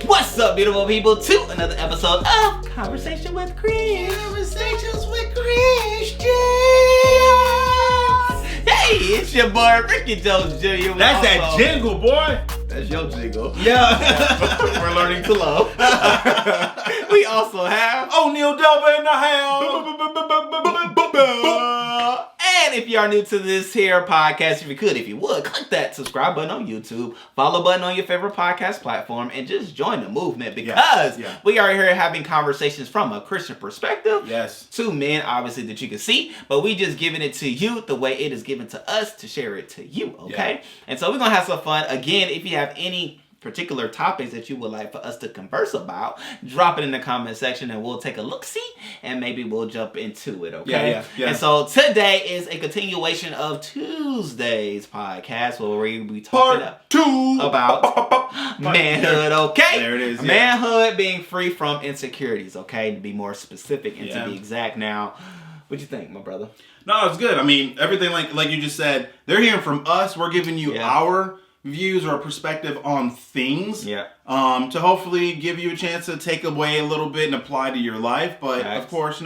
What's up, beautiful people, to another episode of Conversation with Christians. Conversations with Christians. Hey, it's your boy Ricky Jones Jr. That's that jingle, boy. That's your jingle. Yeah. We're learning to love. We also have O'Neal Delva in the house. And if you are new to this here podcast, if you would, click that subscribe button on YouTube, follow button on your favorite podcast platform, and just join the movement because we are here having conversations from a Christian perspective. Yes. Two men, obviously, that you can see, but we just giving it to you the way it is given to us to share it to you, okay? Yeah. And so we're going to have some fun. Again, if you have any particular topics that you would like for us to converse about, drop it in the comment section and we'll take a look-see and maybe we'll jump into it, okay? Yeah. And so today is a continuation of Tuesday's podcast where we be talking about manhood, okay? There it is. Manhood being free from insecurities, okay? To be more specific and to be exact. Now, what you think, my brother? No, it's good. I mean, everything like you just said, they're hearing from us. We're giving you our views or perspective on things to hopefully give you a chance to take away a little bit and apply to your life. But of course,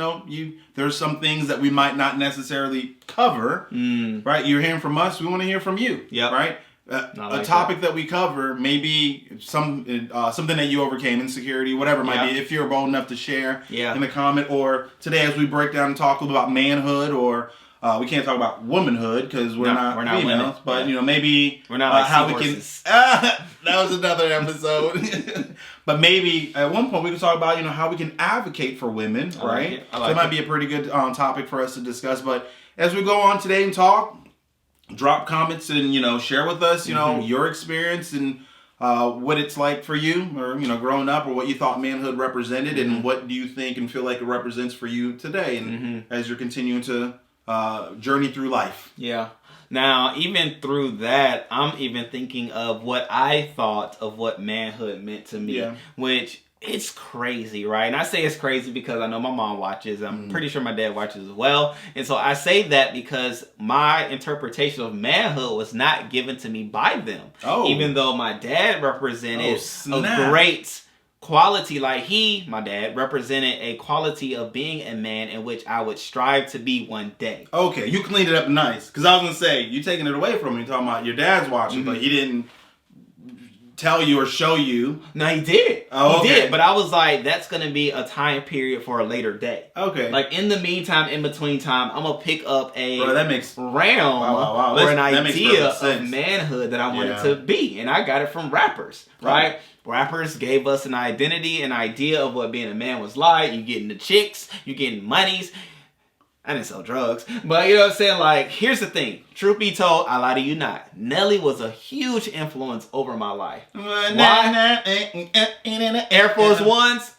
there's some things that we might not necessarily cover, right? You're hearing from us, we want to hear from you, right? A topic that we cover, maybe something that you overcame, insecurity, whatever it might be, if you're bold enough to share in the comment, or today as we break down and talk a little about manhood, or we can't talk about womanhood because we're not females, but maybe we're not like how we can. That was another episode. But maybe at one point we can talk about how we can advocate for women, right? So it might be a pretty good topic for us to discuss. But as we go on today and talk, drop comments and share with us your experience and what it's like for you, or growing up, or what you thought manhood represented, and what do you think and feel like it represents for you today, and as you're continuing to journey through life. Yeah. Now, even through that, I'm even thinking of what I thought of what manhood meant to me, which it's crazy, right? And I say it's crazy because I know my mom watches. I'm pretty sure my dad watches as well. And so I say that because my interpretation of manhood was not given to me by them. Even though my dad represented a great quality, like my dad represented a quality of being a man in which I would strive to be one day. Okay, you cleaned it up nice. Because I was going to say, you taking it away from me, talking about your dad's watching, but he didn't tell you or show you. No, he did. He did, but I was like, that's going to be a time period for a later day. Okay. Like, in the meantime, in between time, I'm going to pick up a realm or an idea of manhood that I wanted to be. And I got it from rappers, right? Rappers gave us an identity, an idea of what being a man was like. You getting the chicks, you getting monies. I didn't sell drugs, but you know what I'm saying? Like, here's the thing. Truth be told, I lie to you not. Nelly was a huge influence over my life. Why? Air Force Ones,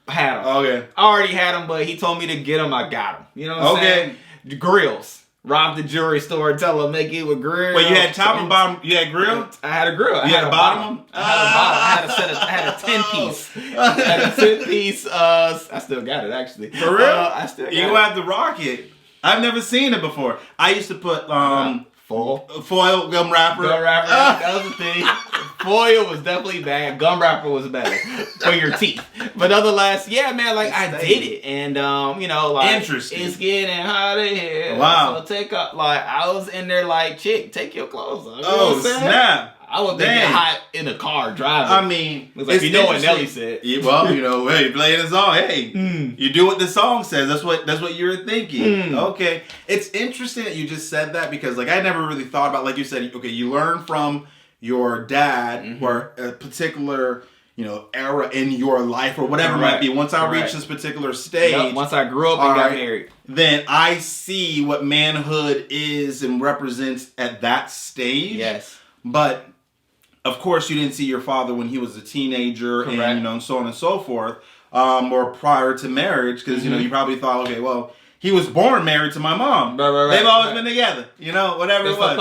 had them. Okay. I already had them, but he told me to get them. I got them. You know what I'm saying? The grills. Rob the jewelry store, tell them make it with grill. Wait, you had top and bottom? You had grill? I had a grill. You had a bottom? I had a 10-piece. I had a 10-piece. I still got it, actually. For real? I still got it. You're going to have to rock it. I've never seen it before. I used to put foil gum wrapper. That was the thing. Foil was definitely bad. Gum wrapper was better for your teeth. But nonetheless, I did it. And, interesting. It's getting hot in here. Wow. So I was in there like, chick, take your clothes off. Oh, snap. I was getting hot in the car driving. I mean, it's like, what Nelly said. Yeah, well, hey, playing the song. Hey, you do what the song says. That's what you're thinking. Okay. It's interesting that you just said that because, I never really thought about, like you said, okay, you learn from your dad or a particular, era in your life or whatever it might be. Once I reach this particular stage. Once I grew up and got married. Then I see what manhood is and represents at that stage. Yes. But of course, you didn't see your father when he was a teenager, and so on and so forth, or prior to marriage, because you probably thought, okay, well, he was born married to my mom. Right, they've always been together, whatever it was.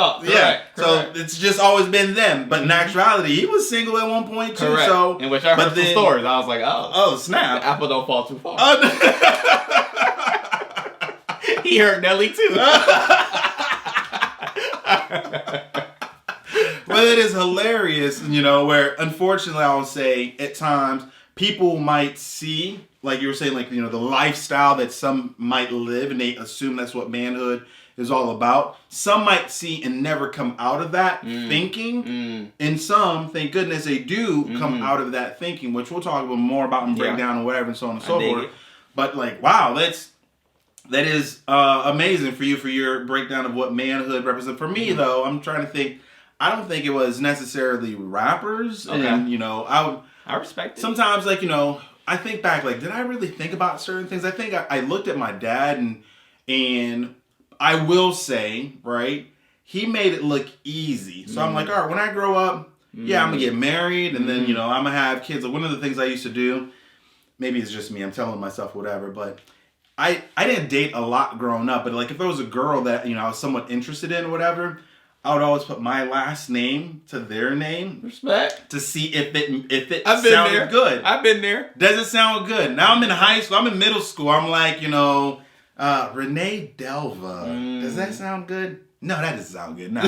So it's just always been them. But in actuality, he was single at one point too. Correct. So, in which I heard some stories, I was like, oh snap, the apple don't fall too far. He heard Nelly too. But it is hilarious, you know, where unfortunately I would say at times people might see, like you were saying, like, you know, the lifestyle that some might live and they assume that's what manhood is all about. Some might see and never come out of that thinking. And some, thank goodness, they do come out of that thinking, which we'll talk about more about and break down and whatever and so on and so forth. But like, wow, that is amazing for you, for your breakdown of what manhood represents. For me, though, I'm trying to think. I don't think it was necessarily rappers. Okay. And, you know, I respect it. Sometimes, like, you know, I think back, like, did I really think about certain things? I think I looked at my dad and I will say, right, he made it look easy. So I'm like, all right, when I grow up, I'm going to get married and then, you know, I'm going to have kids. Like, one of the things I used to do, maybe it's just me, I'm telling myself whatever, but I didn't date a lot growing up. But, like, if there was a girl that, you know, I was somewhat interested in or whatever, I would always put my last name to their name. Respect. To see if it sounded good. I've been there. Does it sound good? Now I'm in high school. I'm in middle school. I'm like, you know, Renee Delva. Does that sound good? No, that doesn't sound good. No.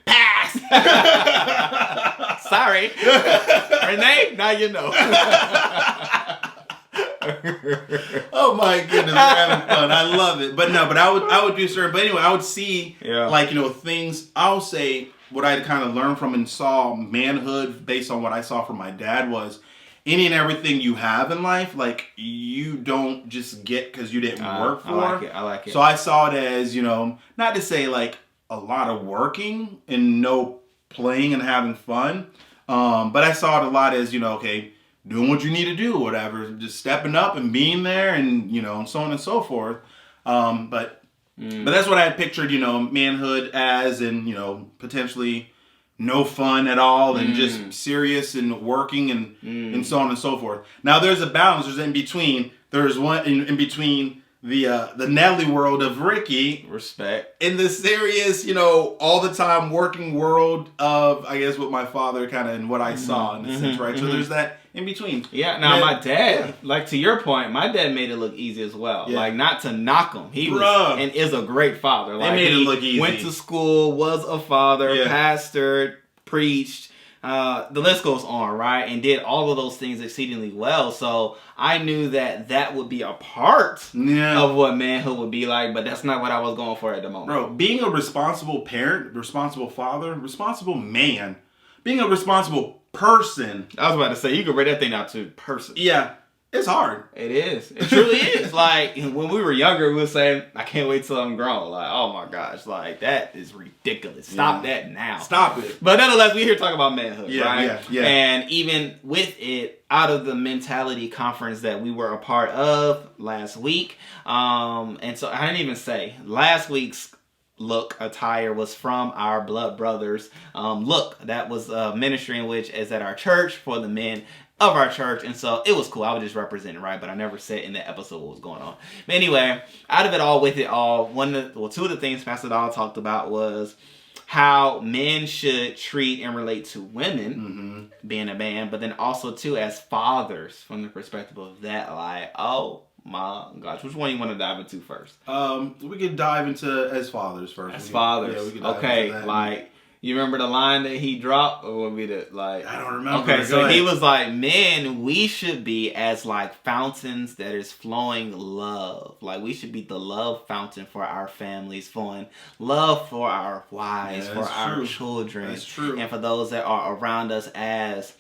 Pass. Sorry. Renee, now you know. Oh my goodness, we're having fun. I love it. But I would do certain. But anyway, I would see like, you know, things. I'll say what I kind of learned from and saw manhood based on what I saw from my dad was any and everything you have in life, like, you don't just get because you didn't work for. I like it. So I saw it as, you know, not to say like a lot of working and no playing and having fun, but I saw it a lot as, you know, okay, doing what you need to do, whatever, just stepping up and being there, and, you know, and so on and so forth. But that's what I had pictured, you know, manhood as, and, you know, potentially no fun at all, and just serious and working and so on and so forth. Now there's a balance. There's in between. There's one in between the Nelly world of Ricky. Respect. In the serious, you know, all the time working world of, I guess, what my father kind of and what I saw in a sense, right? So there's that in between. Yeah. Now my dad, like, to your point, my dad made it look easy as well. Yeah. Like, not to knock him, he was and is a great father. Like, they made it look easy. Went to school, was a father, pastored, preached. The list goes on, right? And did all of those things exceedingly well. So I knew that would be a part of what manhood would be like, but that's not what I was going for at the moment. Bro, being a responsible parent, responsible father, responsible man, being a responsible person. I was about to say, you could rate that thing out to person. Yeah. It's hard. It is. It truly is. Like, when we were younger, we would say, I can't wait till I'm grown. Like, oh my gosh, like, that is ridiculous. Stop that now. Stop it. But nonetheless, we're here talking about manhood, right? Yeah. And even with it, out of the mentality conference that we were a part of last week, and so I didn't even say, last week's attire was from our blood brothers. That was a ministry in which is at our church for the men of our church, and so it was cool. I was just representing, right? But I never said in the episode what was going on. But anyway, out of it all, with it all, two of the things Pastor Dahl talked about was how men should treat and relate to women, being a man, but then also too as fathers, from the perspective of that, like, oh my gosh, which one you want to dive into first? We could dive into as fathers first. As fathers, we could dive into that. Like, you remember the line that he dropped, or would be the like? I don't remember. Okay, so he was like, "Men, we should be as like fountains that is flowing love. Like, we should be the love fountain for our families, flowing love for our wives, for our children, that's true, and for those that are around us as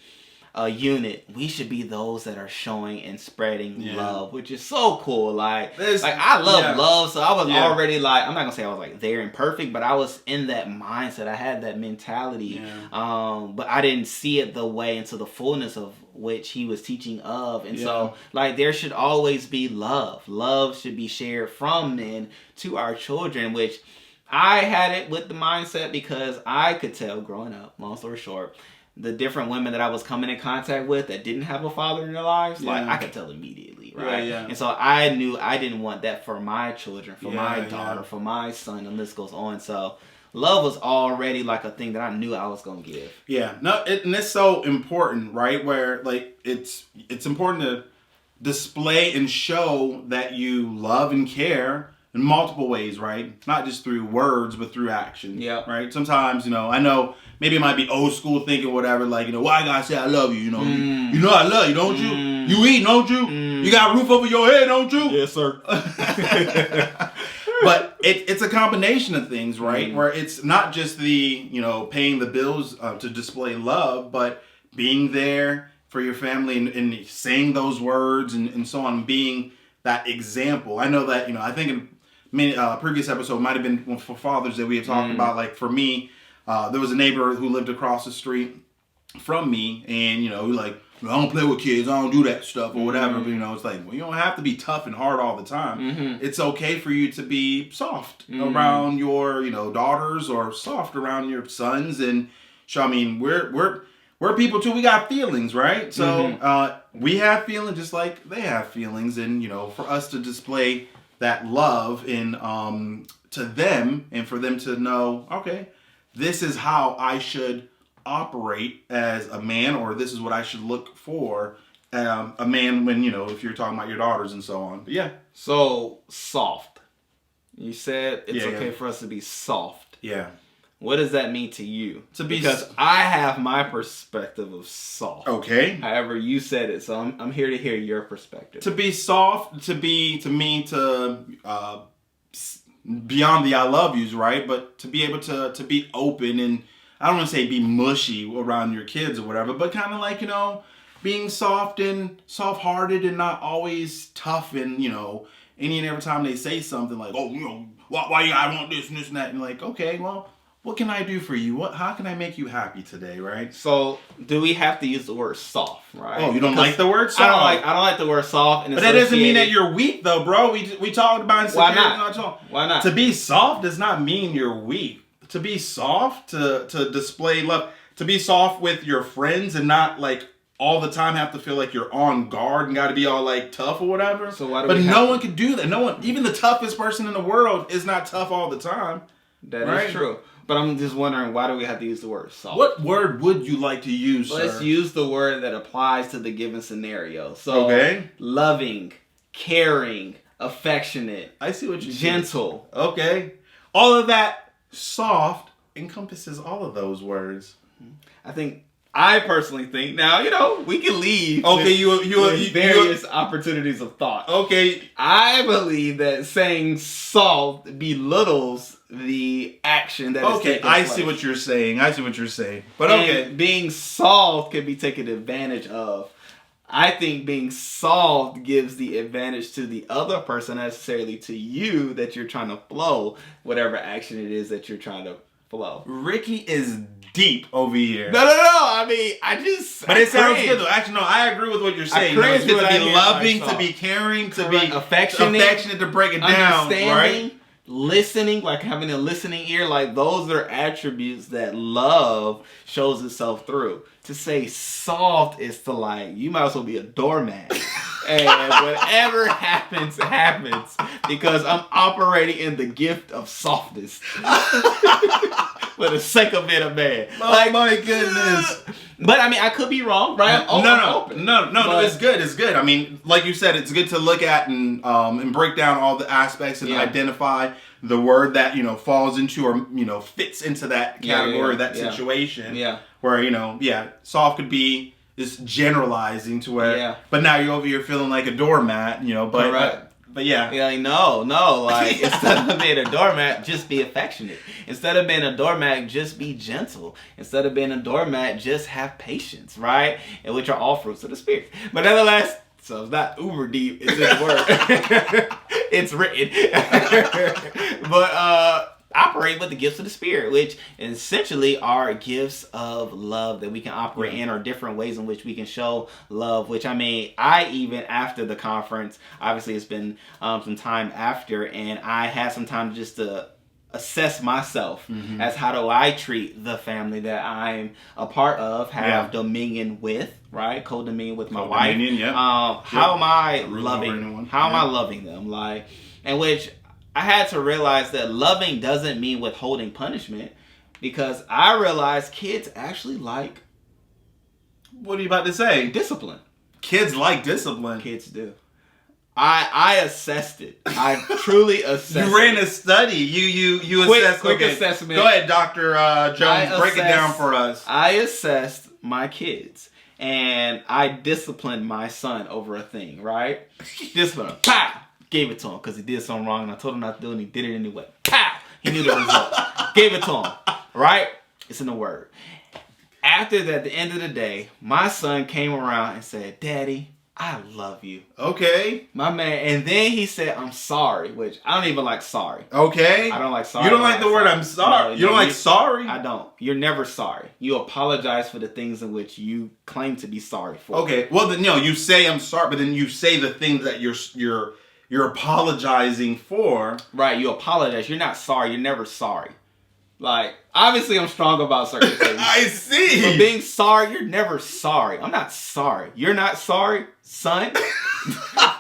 a unit. We should be those that are showing and spreading love, which is so cool. Like I love love, so I was already like, I'm not gonna say I was like there and perfect, but I was in that mindset. I had that mentality, but I didn't see it the way into the fullness of which he was teaching of. And so, like, there should always be love. Love should be shared from men to our children, which I had it with the mindset because I could tell growing up, long story short, the different women that I was coming in contact with that didn't have a father in their lives, like, I could tell immediately, right? And so I knew I didn't want that for my children, for my daughter, for my son, and the list goes on. So love was already like a thing that I knew I was going to give. Yeah, no, and it's so important, right? Where, like, it's important to display and show that you love and care in multiple ways, right? Not just through words, but through action. Yeah. Right? Sometimes, I know maybe it might be old school thinking, whatever, like, why I gotta say I love you, you know I love you, don't you? You eat, don't you? You got a roof over your head, don't you? Yes, sir. But it's a combination of things, right? Where it's not just the, paying the bills to display love, but being there for your family and saying those words and so on, being that example. I know that, I think in many previous episode might have been for Father's Day we had talked about, like for me, there was a neighbor who lived across the street from me, and he like, I don't play with kids, I don't do that stuff or whatever. But it's like, well, you don't have to be tough and hard all the time. It's okay for you to be soft around your daughters, or soft around your sons. And so I mean, we're people too. We got feelings, right? So we have feelings just like they have feelings, and for us to display that love in to them, and for them to know, okay, this is how I should operate as a man, or this is what I should look for a man when, if you're talking about your daughters and so on. But yeah. So, soft. You said it's okay for us to be soft. Yeah. What does that mean to you? Because I have my perspective of soft. Okay. However, you said it, so I'm here to hear your perspective. To be soft, to me, beyond the I love yous, right? But to be able to be open, and I don't want to say be mushy around your kids or whatever, but kind of like, being soft and soft-hearted and not always tough, and, any and every time they say something like, oh, why you gotta want this and this and that, and like, okay, well, what can I do for you? How can I make you happy today, right? So, do we have to use the word soft, right? Oh, you don't like the word soft? I don't like the word soft. But that doesn't mean that you're weak, though, bro. We talked about it. Why not? Why not? To be soft does not mean you're weak. To be soft, to display love, to be soft with your friends and not like all the time have to feel like you're on guard and got to be all like tough or whatever. So why do but no one can do that. No one, even the toughest person in the world, is not tough all the time. That is true. But I'm just wondering, why do we have to use the word soft? What word would you like to use, sir? Let's use the word that applies to the given scenario. So, loving, caring, affectionate. I see what you gentle. Mean. Okay. All of that soft encompasses all of those words. I personally think, now, we can leave. Okay, with various opportunities of thought. Okay. I believe that saying soft belittles the action that is taking place. I see what you're saying. But and being soft can be taken advantage of. I think being soft gives the advantage to the other person, necessarily to you, that you're trying to flow whatever action it is that you're trying to flow. Ricky is deep over here. No. I mean, But it sounds good though. Actually, no, I agree with what you're saying. It's good to be loving, to be caring, to be affectionate, to break it down, right? Listening, like having a listening ear, like those are attributes that love shows itself through. To say soft is to like, you might as well be a doormat. And whatever happens, because I'm operating in the gift of softness. For the sake of being a man. Oh my goodness. But I mean, I could be wrong, right? No, it's good. It's good. I mean, like you said, it's good to look at and break down all the aspects and identify the word that, falls into or, fits into that category, that situation. Yeah. Where, soft could be just generalizing to where, but now you're over here feeling like a doormat, but. Right. But yeah. No. Like, instead of being a doormat, just be affectionate. Instead of being a doormat, just be gentle. Instead of being a doormat, just have patience, right? And which are all fruits of the Spirit. But nonetheless, so it's not uber deep, it's this word. It's written. But operate with the gifts of the Spirit, which essentially are gifts of love that we can operate in, or different ways in which we can show love, which I even after the conference, obviously it's been some time after, and I had some time just to assess myself as how do I treat the family that I'm a part of, have dominion with, right? Co-dominion with my wife. How am I loving? How am I loving them? Like, and which I had to realize that loving doesn't mean withholding punishment, because I realized kids actually like. What are you about to say? Discipline. Kids like discipline. Kids do. I assessed it. I truly assessed it. You ran a study. You assessed. Quick assessment. Go ahead, Dr. Jones. Break it down for us. I assessed my kids. And I disciplined my son over a thing, right? Discipline. Pow! Gave it to him because he did something wrong. And I told him not to do it and he did it anyway. Pow! He knew the results. Gave it to him. Right? It's in the word. After that, at the end of the day, my son came around and said, Daddy, I love you. Okay. My man. And then he said, I'm sorry, which I don't even like sorry. Okay. I don't like sorry. You don't like the word I'm sorry? No, you don't like sorry? I don't. You're never sorry. You apologize for the things in which you claim to be sorry for. Okay. Well, then, you say I'm sorry, but then you say the things that you're apologizing for. Right. You apologize. You're not sorry. You're never sorry. Like, obviously I'm strong about certain things. I see. For being sorry, you're never sorry. I'm not sorry. You're not sorry, son.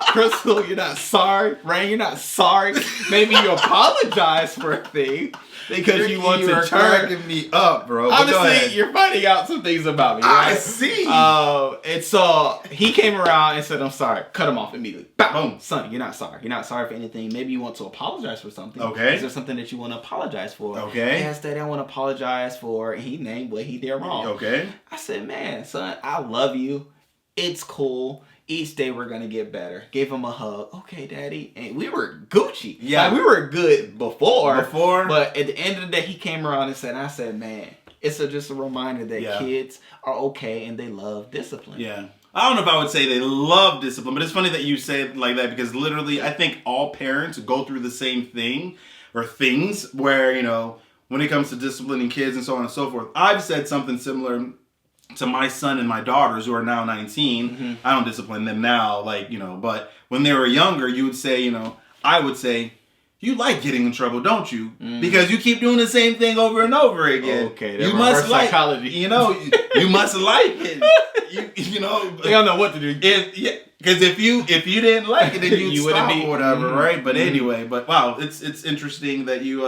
Crystal, you're not sorry. Rain, you're not sorry. Maybe you apologize for a thing because you want to turn. Cracking me up, bro. Obviously, you're finding out some things about me, right? I see. And so he came around and said, I'm sorry. Cut him off immediately. Boom. Son, you're not sorry. You're not sorry for anything. Maybe you want to apologize for something. Okay. Is there something that you want to apologize for? Okay. Yes, Daddy, I want to apologize for. And he named what he did wrong. Okay. I said, man, son, I love you. It's cool. Each day we're going to get better. Gave him a hug. Okay, Daddy. And we were Gucci. Yeah. Like, we were good before. But at the end of the day, he came around and said, man, it's just a reminder that kids are okay and they love discipline. Yeah. I don't know if I would say they love discipline, but it's funny that you say it like that because literally I think all parents go through the same thing or things where, when it comes to disciplining kids and so on and so forth. I've said something similar to my son and my daughters who are now 19. Mm-hmm. I don't discipline them now, but when they were younger, you would say, I would say, you like getting in trouble, don't you? Mm. Because you keep doing the same thing over and over again. Okay, you must like psychology. You must like it. They don't know what to do. Because if you didn't like it, then you'd stop or whatever, right? But anyway, wow, it's interesting that you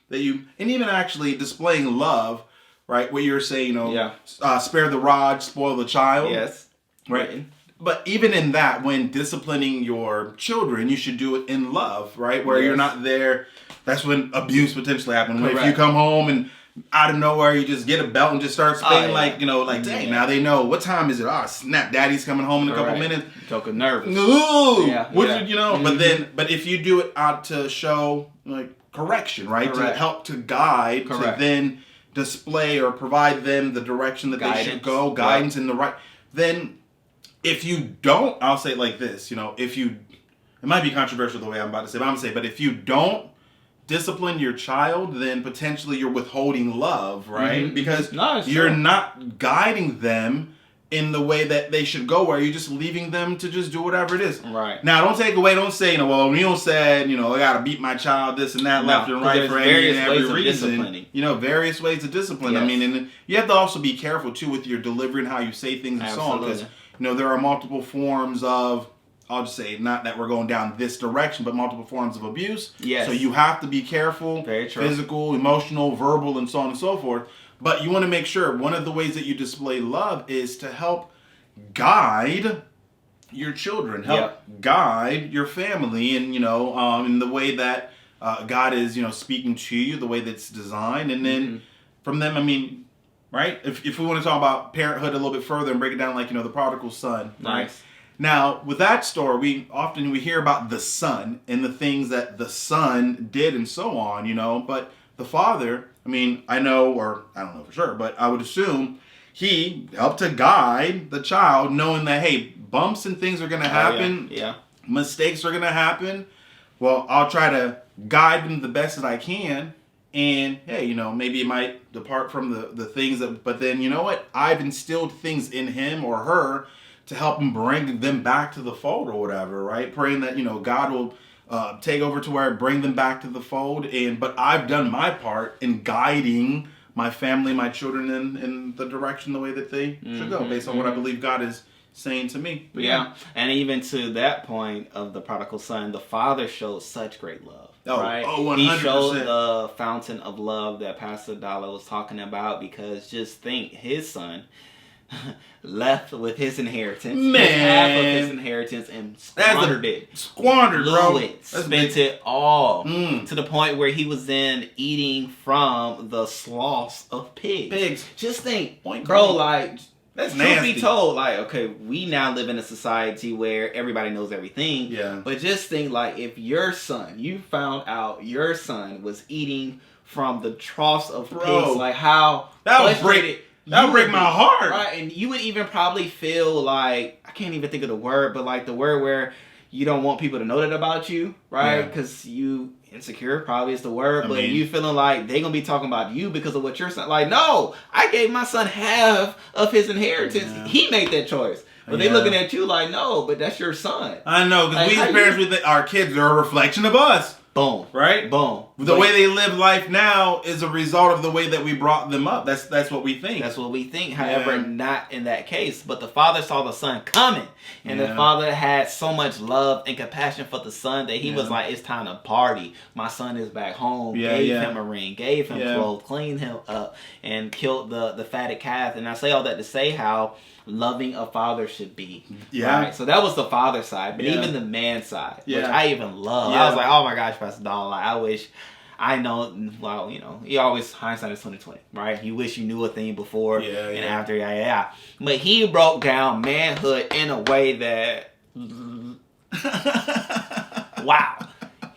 and even actually displaying love, right? What you're saying, spare the rod, spoil the child. Yes, right. But even in that, when disciplining your children, you should do it in love, right? Where you're not there. That's when abuse potentially happens. If you come home and out of nowhere you just get a belt and just start spitting dang, now they know what time is it? Oh, snap! Daddy's coming home in a couple minutes. Talking nervous. Ooh, But if you do it out to show correction, right? To help to guide, to then display or provide them the direction that they should go, guidance in the right. Then if you don't, I'll say it like this, it might be controversial the way I'm about to say, but I'm going to say, but if you don't discipline your child, then potentially you're withholding love, right? Mm-hmm. Because you're not guiding them in the way that they should go, where you're just leaving them to just do whatever it is. Right. Now, don't take away, don't say, well, Neil said, I got to beat my child this and that, left and right for any and every reason. Various ways of discipline. Yes. And you have to also be careful, too, with your delivery and how you say things and so on, because there are multiple forms of, I'll just say, not that we're going down this direction, but multiple forms of abuse. Yes. So you have to be careful. Very true. Physical, emotional, verbal, and so on and so forth. But you want to make sure one of the ways that you display love is to help guide your children, help guide your family, and in the way that God is, speaking to you, the way that's designed, and then from them, right? If we want to talk about parenthood a little bit further and break it down, the prodigal son. Nice. Right? Now, with that story, we hear about the son and the things that the son did and so on, but the father, I know, or I don't know for sure, but I would assume he helped to guide the child, knowing that, hey, bumps and things are going to happen. Mistakes are going to happen. Well, I'll try to guide them the best that I can. And, hey, maybe it might depart from the things but then, you know what? I've instilled things in him or her to help him bring them back to the fold or whatever, right? Praying that, God will take over to where I bring them back to the fold. But I've done my part in guiding my family, my children in the direction, the way that they should go, based on what I believe God is saying to me. But and even to that point of the prodigal son, the father showed such great love. Right? 100%. He showed the fountain of love that Pastor Dalla was talking about, because just think, his son left with his inheritance. Man. Half of his inheritance. inheritance and squandered it. Blew it. Spent it all. To the point where he was then eating from the sloughs of pigs. Just think, bro, like... That's truth nasty. be told, like, okay, we now live in a society where everybody knows everything. Yeah. But just think, like, if your son, you found out your son was eating from the troughs of pigs, like how that would break my heart. Right, and you would even probably feel like, I can't even think of the word, but like the word where you don't want people to know that about you, right? Because you insecure probably is the word, but you feeling like they gonna be talking about you because of what your son. Like, no, I gave my son half of his inheritance. He made that choice. But they looking at you like, no, but that's your son. I know, because we as parents, we think our kids are a reflection of us. Boom. Right? Boom. The way they live life now is a result of the way that we brought them up. That's what we think. That's what we think. However, not in that case. But the father saw the son coming. And the father had so much love and compassion for the son that he was like, it's time to party. My son is back home. Gave him a ring. Gave him clothes. Cleaned him up. And killed the fatted calf. And I say all that to say how loving a father should be. Right? So that was the father side. But even the man side, which I even love. I was like, oh my gosh, Pastor Don, like, I wish... I know, well, you know, you always, hindsight is 20/20, right? You wish you knew a thing before and after, But he broke down manhood in a way that, wow.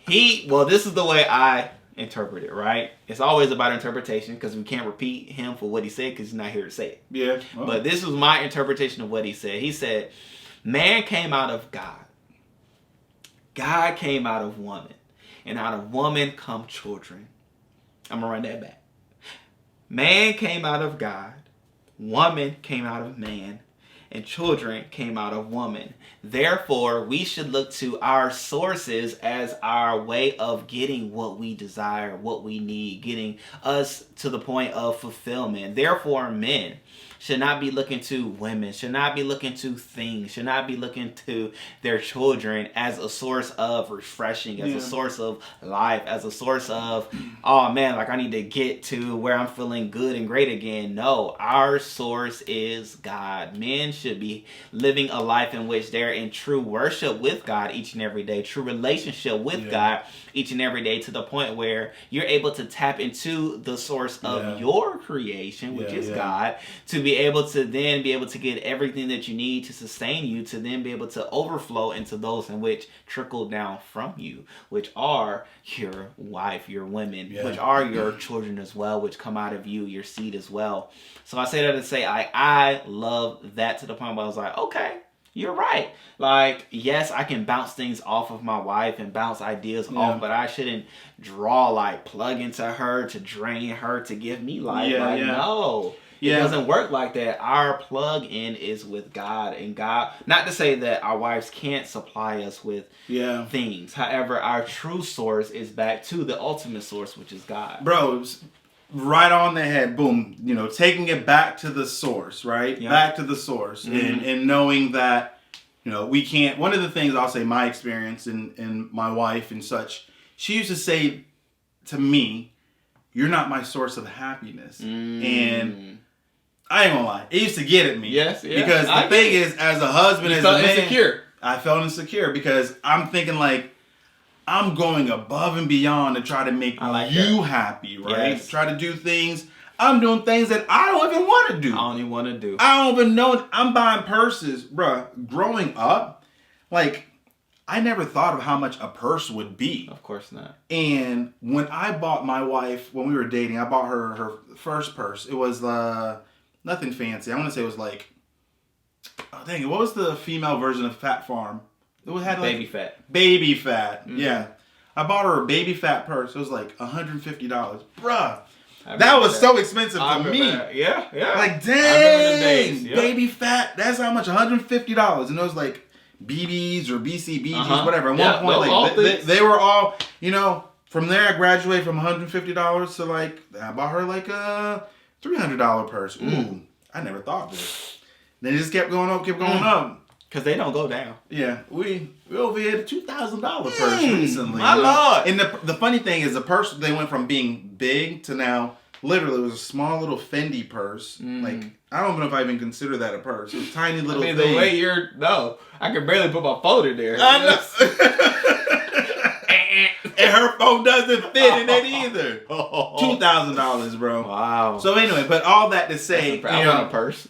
This is the way I interpret it, right? It's always about interpretation because we can't repeat him for what he said because he's not here to say it. Yeah. Well. But this was my interpretation of what he said. He said, man came out of God. God came out of woman. And out of woman come children. I'm going to run that back. Man came out of God. Woman came out of man. And children came out of woman. Therefore, we should look to our sources as our way of getting what we desire, what we need, getting us to the point of fulfillment. Therefore, men should not be looking to women, should not be looking to things, should not be looking to their children as a source of refreshing, as a source of life, as a source of, oh man, like I need to get to where I'm feeling good and great again. No, our source is God. Men should be living a life in which they're in true worship with God each and every day, true relationship with God each and every day, to the point where you're able to tap into the source of your creation, which is God, to be able to then be able to get everything that you need to sustain you, to then be able to overflow into those in which trickle down from you, which are your wife, your women, which are your children as well, which come out of you, your seed as well. So I say that to say I love that to the point where I was like, okay, you're right. Like, yes, I can bounce things off of my wife and bounce ideas off, but I shouldn't plug into her to drain her to give me life. No. It doesn't work like that. Our plug-in is with God, and God, not to say that our wives can't supply us with things. However, our true source is back to the ultimate source, which is God. Bro, right on the head. Boom. You know, taking it back to the source, right? Back to the source. And knowing that, you know, we can't, one of the things I'll say, my experience and my wife and such, she used to say to me, you're not my source of happiness. And I ain't gonna lie, it used to get at me. Because the thing is, as a husband, as a man, insecure. I felt insecure because I'm thinking like, I'm going above and beyond to try to make you happy, right? Try to do things. I'm doing things that I don't even want to do. I don't even want to do. I don't even know. I'm buying purses. Bruh, growing up, like, I never thought of how much a purse would be. Of course not. And when I bought my wife, when we were dating, I bought her first purse. It was nothing fancy. I want to say it was like, oh dang it, what was the female version of Fat Farm? It had like Baby Fat. Baby Fat, yeah. I bought her a Baby Fat purse. It was like $150. Bruh, that was so expensive for me. Yeah. Like, dang, Baby Fat, that's how much, $150. And it was like BBs or BCBGs, whatever. At one point, like, they were all, you know, from there I graduated from $150 to like, I bought her like a $300 purse. Ooh, I never thought this. Then it just kept going up, Because they don't go down. Yeah, we over here at a $2,000 purse recently. My Lord. And the funny thing is, the purse, they went from being big to now, literally, it was a small little Fendi purse. Like, I don't know if I even consider that a purse. It's tiny little thing. The way I can barely put my phone in there. I know. And her phone doesn't fit in it either. $2,000, bro. Wow. So anyway, but all that to say, I want a purse.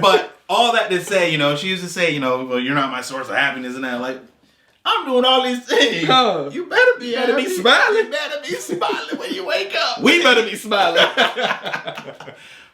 But all that to say, she used to say, well, you're not my source of happiness and that. Like, I'm doing all these things. Huh. You better be smiling. You better be smiling when you wake up. We better be smiling.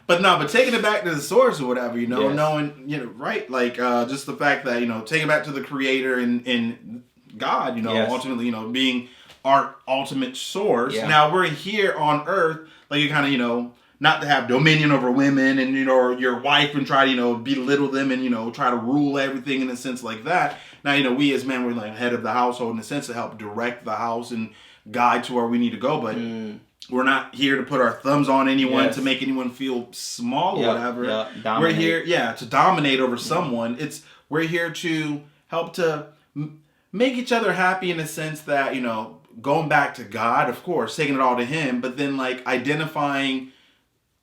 But taking it back to the source or whatever, yes. knowing, right? Like, just the fact that, taking it back to the creator and God, yes. ultimately, being our ultimate source. Yeah. Now, we're here on earth, like, you kind of, not to have dominion over women and, or your wife and try to, belittle them and, try to rule everything in a sense like that. Now, we as men, we're like head of the household in a sense to help direct the house and guide to where we need to go. But we're not here to put our thumbs on anyone, yes. to make anyone feel small or whatever. Yeah, we're here, to dominate over someone. We're here to help to make each other happy in a sense that, going back to God, of course, taking it all to Him, but then like identifying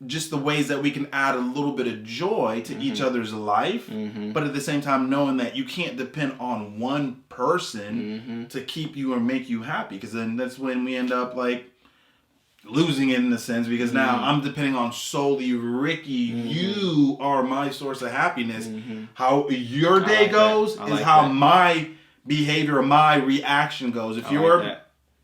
just the ways that we can add a little bit of joy to each other's life, but at the same time knowing that you can't depend on one person to keep you or make you happy, because then that's when we end up like losing it in a sense, because now I'm depending on solely Ricky. You are my source of happiness. How your day goes is how my behavior or my reaction goes. If you're,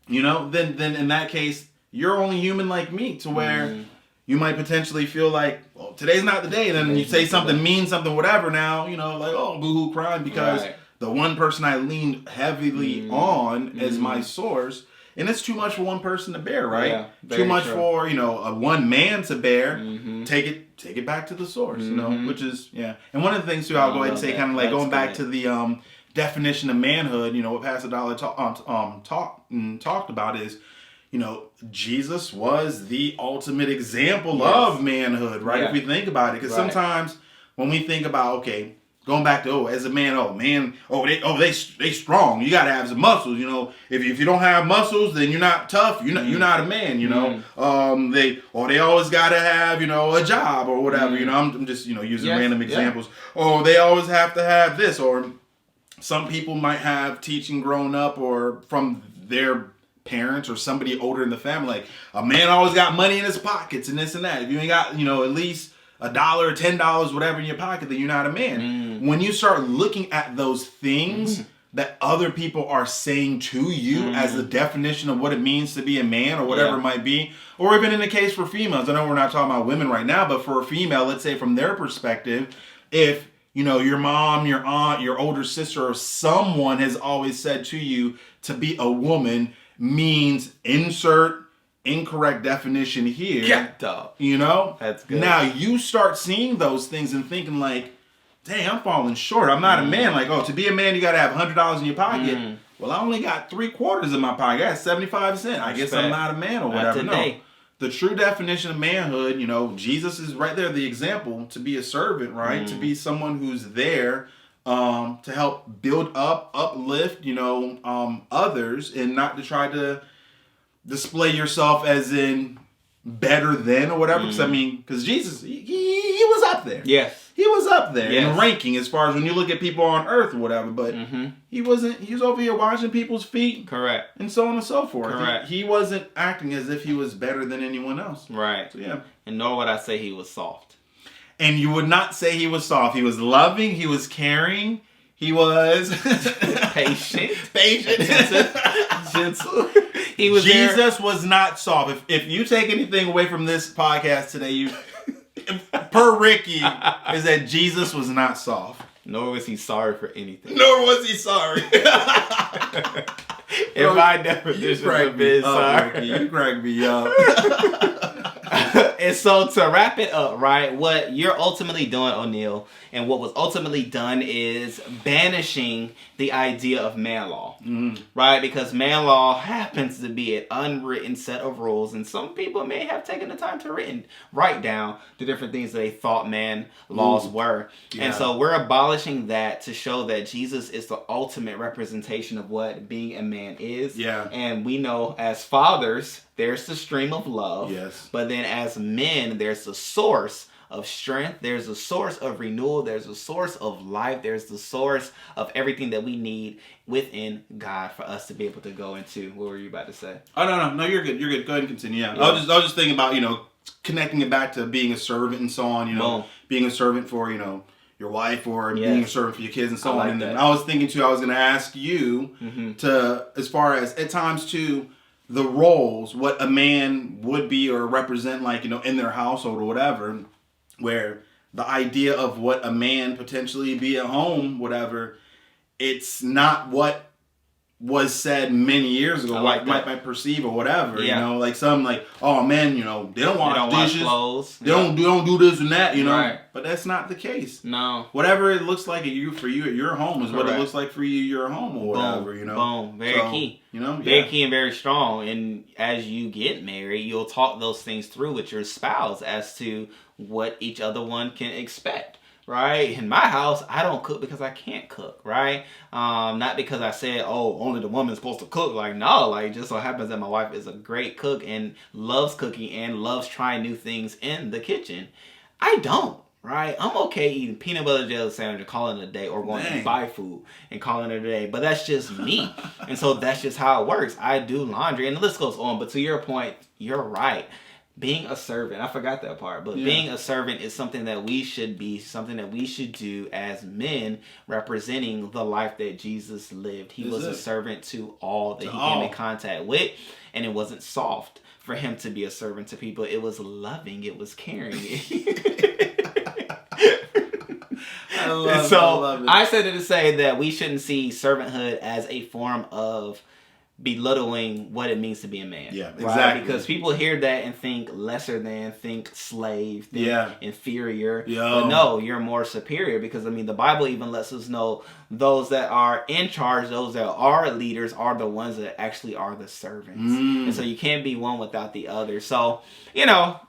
then in that case, you're only human like me, to where you might potentially feel like, well, today's not the day. And then you say something mean, something whatever now, like, oh, boo-hoo crying because the one person I leaned heavily on as my source. And it's too much for one person to bear, right? Yeah, too much for, a one man to bear. Take it back to the source, which is, And one of the things, too, I'll go ahead and say, kind of like going back to the definition of manhood, what Pastor Dollar talked about is, Jesus was the ultimate example of manhood, right? If we think about it, because sometimes when we think about, okay, going back to, as a man, they strong. You got to have some muscles, If you don't have muscles, then you're not tough. You're not a man, They always got to have, a job or whatever, I'm just, using random examples. Oh, they always have to have this, or some people might have teaching growing up or from their parents or somebody older in the family, like a man always got money in his pockets and this and that. If you ain't got, at least $1 or $10, whatever in your pocket, then you're not a man. When you start looking at those things that other people are saying to you as the definition of what it means to be a man or whatever it might be, or even in the case for females, I know we're not talking about women right now, but for a female, let's say from their perspective, if your mom, your aunt, your older sister, or someone has always said to you to be a woman means insert incorrect definition here. That's good. Now you start seeing those things and thinking like, dang, I'm falling short. I'm not a man. Like, to be a man, you got to have $100 in your pocket. Well, I only got 3/4 in my pocket. I got 75 cents. I guess I'm not a man or whatever. No. The true definition of manhood, Jesus is right there, the example, to be a servant, right? To be someone who's there to help build up, uplift, others, and not to try to display yourself as in better than or whatever. Because Jesus, he was up there. Yes. He was up there in ranking as far as when you look at people on earth or whatever, but he was over here washing people's feet. Correct. And so on and so forth. Correct. He wasn't acting as if he was better than anyone else. Right. So, and nor would I say he was soft. And you would not say he was soft. He was loving. He was caring. He was patient. Gentle. He was Jesus was not soft. If you take anything away from this podcast today, per Ricky, is that Jesus was not soft. Nor was he sorry for anything. Nor was he sorry. In my definition of being sorry. Ricky, you crack me up. And so to wrap it up, right, what you're ultimately doing, O'Neal, and what was ultimately done is banishing the idea of man law, right? Because man law happens to be an unwritten set of rules, and some people may have taken the time to write down the different things that they thought man laws were. Yeah. And so we're abolishing that to show that Jesus is the ultimate representation of what being a man is. Yeah. And we know as fathers, there's the stream of love. Yes. But then as men, there's the source of strength. There's a source of renewal. There's a source of life. There's the source of everything that we need within God for us to be able to go into. What were you about to say? Oh, no, you're good. You're good. Go ahead and continue. Yeah. I was just thinking about, connecting it back to being a servant and so on, being a servant for, your wife or being a servant for your kids and so on. And then I was thinking too, I was going to ask you to, as far as at times too, the roles, what a man would be or represent, like, in their household or whatever, where the idea of what a man potentially be at home, whatever, it's not what was said many years ago, what might perceive or whatever, like some like, oh man, they don't wash dishes, clothes. They don't do this and that, Right. But that's not the case. No. Whatever it looks like for you at your home is what it looks like for you at your home or whatever, Boom. Very key. Very key and very strong. And as you get married, you'll talk those things through with your spouse as to what each other one can expect. Right? In my house, I don't cook because I can't cook, right? Not because I said, oh, only the woman's supposed to cook. Like, no, like, it just so happens that my wife is a great cook and loves cooking and loves trying new things in the kitchen. I don't, right? I'm okay eating peanut butter jelly sandwich and calling it a day, or going to buy food and calling it a day. But that's just me. And so that's just how it works. I do laundry and the list goes on. But to your point, you're right. Being a servant, I forgot that part, but being a servant is something that we should be, something that we should do as men, representing the life that Jesus lived. He was a servant to all that he came in contact with, and it wasn't soft for him to be a servant to people. It was loving. It was caring. I love it. I said it to say that we shouldn't see servanthood as a form of belittling what it means to be a man. Yeah, right? exactly. Because people hear that and think lesser than, think slave, think inferior. But no, you're more superior, because, the Bible even lets us know those that are in charge, those that are leaders, are the ones that actually are the servants. And so you can't be one without the other. So,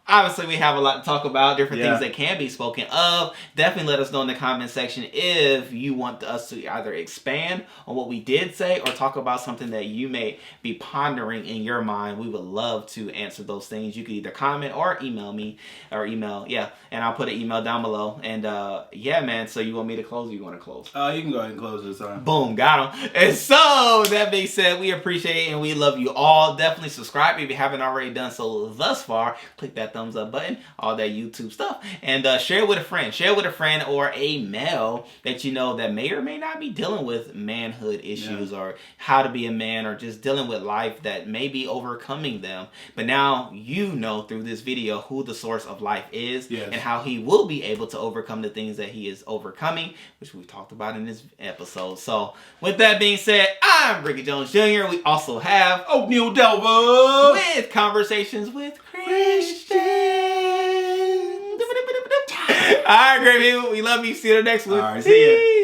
obviously we have a lot to talk about, different things that can be spoken of. Definitely let us know in the comment section if you want us to either expand on what we did say or talk about something that you may be pondering in your mind. We would love to answer those things. You can either comment or email me, and I'll put an email down below. And man, so you want me to close, or you want to close? You can go ahead and close this time. Boom, got him. And so that being said, we appreciate it and we love you all. Definitely subscribe if you haven't already done so thus far. Click that thumbs up button, all that YouTube stuff, and share it with a friend. Share it with a friend or a male that you know that may or may not be dealing with manhood issues or how to be a man, or just dealing with life that may be overcoming them. But now you know through this video who the source of life is and how he will be able to overcome the things that he is overcoming, which we talked about in this episode. So with that being said, I'm Ricky Jones Jr. We also have O'Neal Delva with Conversations with Christian. All right, great people. We love you. See you in the next one. All right, see ya.